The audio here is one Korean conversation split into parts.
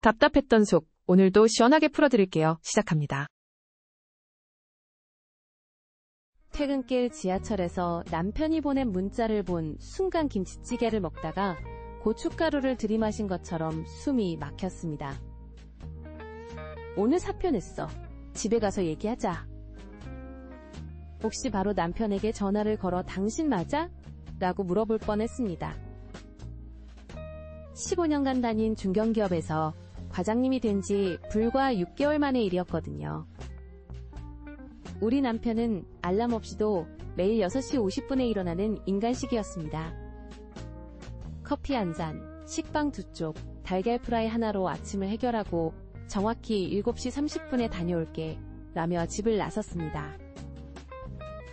답답했던 속, 오늘도 시원하게 풀어드릴게요. 시작합니다. 퇴근길 지하철에서 남편이 보낸 문자를 본 순간 김치찌개를 먹다가 고춧가루를 들이마신 것처럼 숨이 막혔습니다. 오늘 사표 냈어. 집에 가서 얘기하자. 혹시 바로 남편에게 전화를 걸어 당신 맞아? 라고 물어볼 뻔했습니다. 15년간 다닌 중견기업에서 과장님이 된 지 불과 6개월 만의 일이었거든요. 우리 남편은 알람 없이도 매일 6시 50분에 일어나는 인간식이었습니다. 커피 한 잔, 식빵 2쪽, 달걀 프라이 하나로 아침을 해결하고 정확히 7시 30분에 다녀올게 라며 집을 나섰습니다.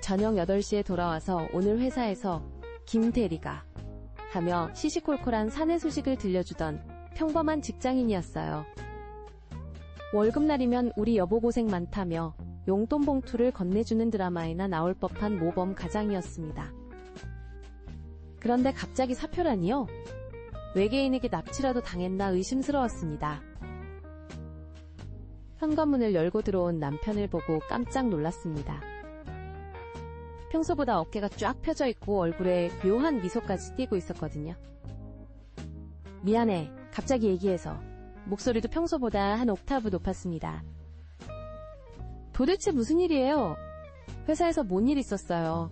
저녁 8시에 돌아와서 오늘 회사에서 김 대리가 하며 시시콜콜한 사내 소식을 들려주던 평범한 직장인이었어요. 월급날이면 우리 여보 고생 많다며 용돈 봉투를 건네주는 드라마에나 나올 법한 모범 가장이었습니다. 그런데 갑자기 사표라니요? 외계인에게 납치라도 당했나 의심스러웠습니다. 현관문을 열고 들어온 남편을 보고 깜짝 놀랐습니다. 평소보다 어깨가 쫙 펴져 있고 얼굴에 묘한 미소까지 띄고 있었거든요. 미안해. 갑자기 얘기해서. 목소리도 평소보다 한 옥타브 높았습니다. 도대체 무슨 일이에요? 회사에서 뭔 일 있었어요?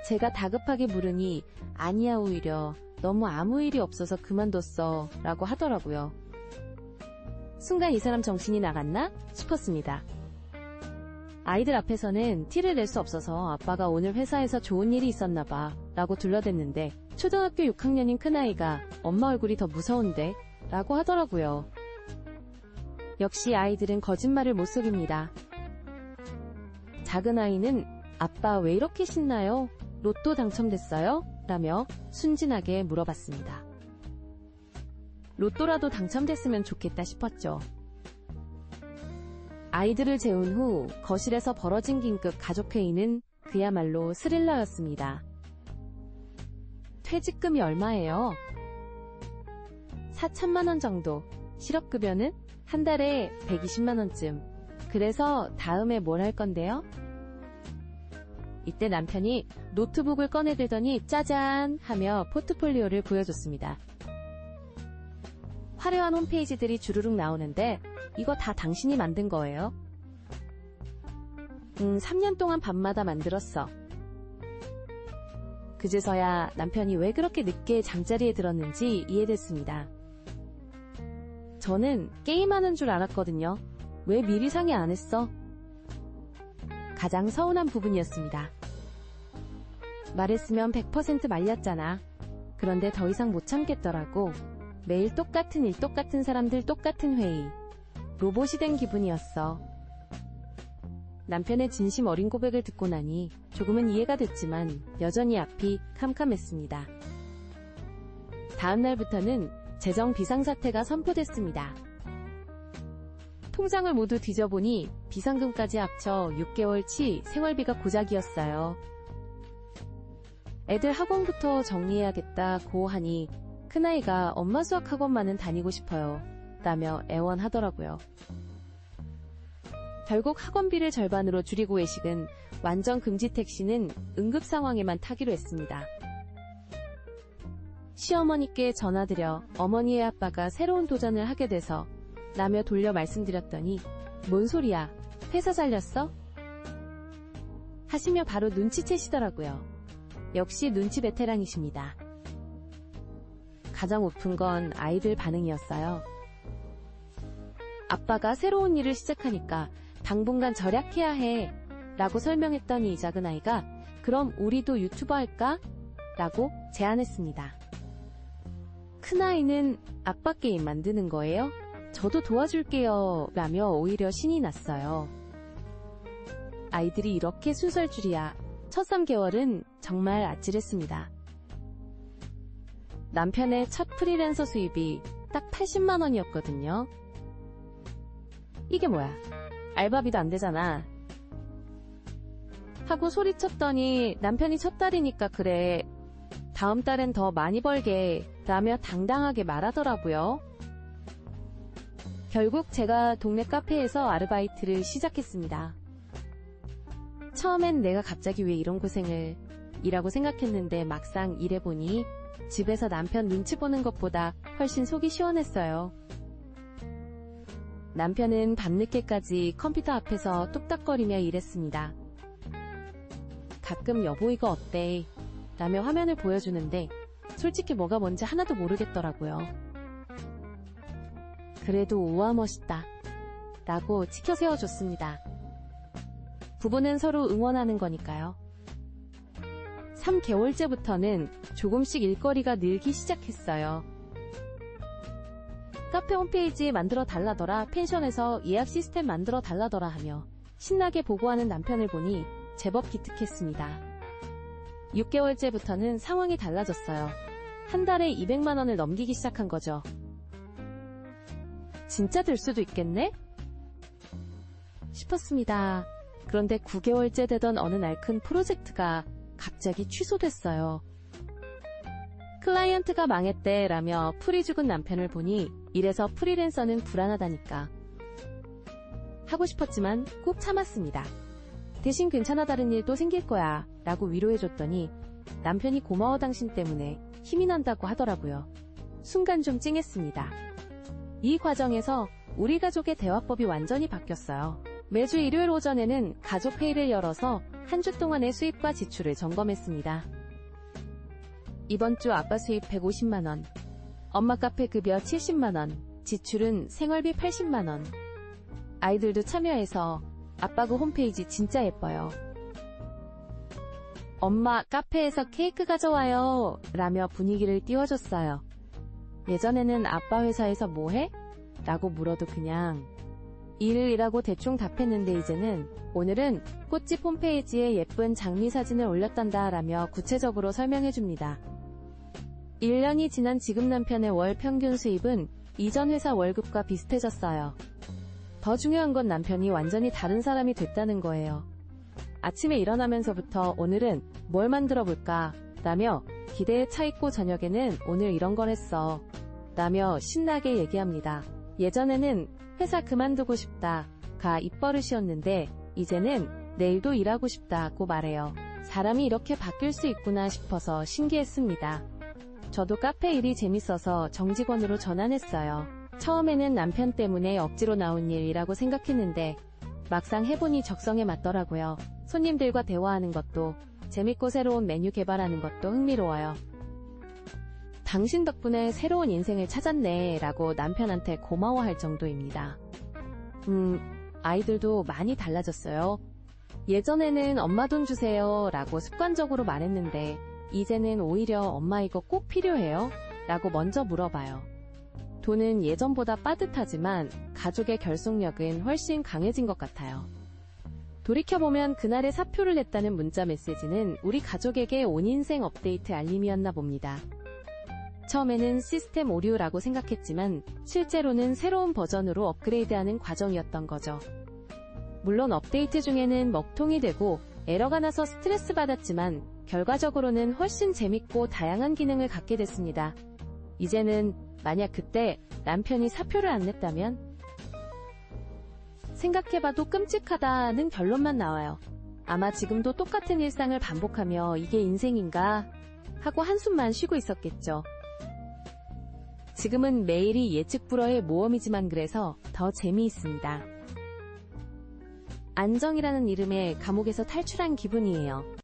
제가 다급하게 물으니 아니야 오히려 너무 아무 일이 없어서 그만뒀어 라고 하더라고요. 순간 이 사람 정신이 나갔나 싶었습니다. 아이들 앞에서는 티를 낼 수 없어서 아빠가 오늘 회사에서 좋은 일이 있었나 봐 라고 둘러댔는데 초등학교 6학년인 큰아이가 엄마 얼굴이 더 무서운데 라고 하더라고요. 역시 아이들은 거짓말을 못 속입니다. 작은 아이는 아빠 왜 이렇게 신나요? 로또 당첨됐어요? 라며 순진하게 물어봤습니다. 로또라도 당첨됐으면 좋겠다 싶었죠. 아이들을 재운 후 거실에서 벌어진 긴급 가족회의는 그야말로 스릴러였습니다. 퇴직금이 얼마예요? 4천만원 정도. 실업급여는 한 달에 120만원쯤. 그래서 다음에 뭘 할 건데요? 이때 남편이 노트북을 꺼내들더니 짜잔 하며 포트폴리오를 보여줬습니다. 화려한 홈페이지들이 주르륵 나오는데 이거 다 당신이 만든 거예요? 3년 동안 밤마다 만들었어. 그제서야 남편이 왜 그렇게 늦게 잠자리에 들었는지 이해됐습니다. 저는 게임하는 줄 알았거든요. 왜 미리 상의 안 했어? 가장 서운한 부분이었습니다. 말했으면 100% 말렸잖아. 그런데 더 이상 못 참겠더라고. 매일 똑같은 일, 똑같은 사람들, 똑같은 회의. 로봇이 된 기분이었어. 남편의 진심 어린 고백을 듣고 나니 조금은 이해가 됐지만 여전히 앞이 캄캄했습니다. 다음 날부터는 재정 비상사태가 선포됐습니다. 통장을 모두 뒤져보니 비상금까지 합쳐 6개월치 생활비가 고작이었어요. 애들 학원부터 정리해야겠다고 하니 큰아이가 엄마 수학 학원만은 다니고 싶어요 라며 애원하더라고요. 결국 학원비를 절반으로 줄이고 외식은 완전 금지 택시는 응급 상황에만 타기로 했습니다. 시어머니께 전화드려 어머니의 아빠가 새로운 도전을 하게 돼서 라며 돌려 말씀드렸더니 뭔 소리야? 회사 살렸어? 하시며 바로 눈치채시더라고요. 역시 눈치 베테랑이십니다. 가장 웃픈 건 아이들 반응이었어요. 아빠가 새로운 일을 시작하니까 당분간 절약해야 해 라고 설명했더니 이 작은 아이가 그럼 우리도 유튜버 할까? 라고 제안했습니다. 큰아이는 아빠 게임 만드는 거예요? 저도 도와줄게요 라며 오히려 신이 났어요. 아이들이 이렇게 순수할 줄이야. 첫 3개월은 정말 아찔했습니다. 남편의 첫 프리랜서 수입이 딱 80만원이었거든요. 이게 뭐야? 알바비도 안 되잖아. 하고 소리쳤더니 남편이 첫 달이니까 그래. 다음 달엔 더 많이 벌게 라며 당당하게 말하더라고요. 결국 제가 동네 카페에서 아르바이트를 시작했습니다. 처음엔 내가 갑자기 왜 이런 고생을 이라고 생각했는데 막상 일해보니 집에서 남편 눈치 보는 것보다 훨씬 속이 시원했어요. 남편은 밤늦게까지 컴퓨터 앞에서 뚝딱거리며 일했습니다. 가끔 여보 이거 어때? 라며 화면을 보여주는데 솔직히 뭐가 뭔지 하나도 모르겠더라고요. 그래도 우와 멋있다 라고 치켜 세워줬습니다. 부부는 서로 응원하는 거니까요. 3개월째부터는 조금씩 일거리가 늘기 시작했어요. 카페 홈페이지 만들어 달라더라, 펜션에서 예약 시스템 만들어 달라더라 하며 신나게 보고하는 남편을 보니 제법 기특했습니다. 6개월째부터는 상황이 달라졌어요. 한 달에 200만 원을 넘기기 시작한 거죠. 진짜 될 수도 있겠네? 싶었습니다. 그런데 9개월째 되던 어느 날 큰 프로젝트가 갑자기 취소됐어요. 클라이언트가 망했대라며 풀이 죽은 남편을 보니 이래서 프리랜서는 불안하다니까. 하고 싶었지만 꾹 참았습니다. 대신 괜찮아 다른 일도 생길 거야 라고 위로해줬더니 남편이 고마워 당신 때문에 힘이 난다고 하더라고요. 순간 좀 찡했습니다. 이 과정에서 우리 가족의 대화법이 완전히 바뀌었어요. 매주 일요일 오전에는 가족 회의를 열어서 한 주 동안의 수입과 지출을 점검했습니다. 이번 주 아빠 수입 150만원, 엄마 카페 급여 70만원, 지출은 생활비 80만원. 아이들도 참여해서 아빠 그 홈페이지 진짜 예뻐요. 엄마 카페에서 케이크 가져와요 라며 분위기를 띄워줬어요. 예전에는 아빠 회사에서 뭐해? 라고 물어도 그냥 일이라고 대충 답했는데 이제는 오늘은 꽃집 홈페이지에 예쁜 장미 사진을 올렸단다 라며 구체적으로 설명해줍니다. 1년이 지난 지금 남편의 월 평균 수입은 이전 회사 월급과 비슷해졌어요. 더 중요한 건 남편이 완전히 다른 사람이 됐다는 거예요. 아침에 일어나면서부터 오늘은 뭘 만들어 볼까? 라며 기대에 차있고 저녁에는 오늘 이런 걸 했어. 라며 신나게 얘기합니다. 예전에는 회사 그만두고 싶다가 입버릇이었는데 이제는 내일도 일하고 싶다고 말해요. 사람이 이렇게 바뀔 수 있구나 싶어서 신기했습니다. 저도 카페 일이 재밌어서 정직원으로 전환했어요. 처음에는 남편 때문에 억지로 나온 일이라고 생각했는데 막상 해보니 적성에 맞더라고요. 손님들과 대화하는 것도 재밌고 새로운 메뉴 개발하는 것도 흥미로워요. 당신 덕분에 새로운 인생을 찾았네 라고 남편한테 고마워할 정도입니다. 아이들도 많이 달라졌어요. 예전에는 엄마 돈 주세요 라고 습관적으로 말했는데 이제는 오히려 엄마 이거 꼭 필요해요? 라고 먼저 물어봐요. 돈은 예전보다 빠듯하지만 가족의 결속력은 훨씬 강해진 것 같아요. 돌이켜보면 그날의 사표를 냈다는 문자 메시지는 우리 가족에게 온 인생 업데이트 알림이었나 봅니다. 처음에는 시스템 오류라고 생각했지만 실제로는 새로운 버전으로 업그레이드하는 과정이었던 거죠. 물론 업데이트 중에는 먹통이 되고 에러가 나서 스트레스 받았지만 결과적으로는 훨씬 재밌고 다양한 기능을 갖게 됐습니다. 이제는 만약 그때 남편이 사표를 안 냈다면? 생각해봐도 끔찍하다는 결론만 나와요. 아마 지금도 똑같은 일상을 반복하며 이게 인생인가 하고 한숨만 쉬고 있었겠죠. 지금은 매일이 예측 불허의 모험이지만 그래서 더 재미있습니다. 안정이라는 이름의 감옥에서 탈출한 기분이에요.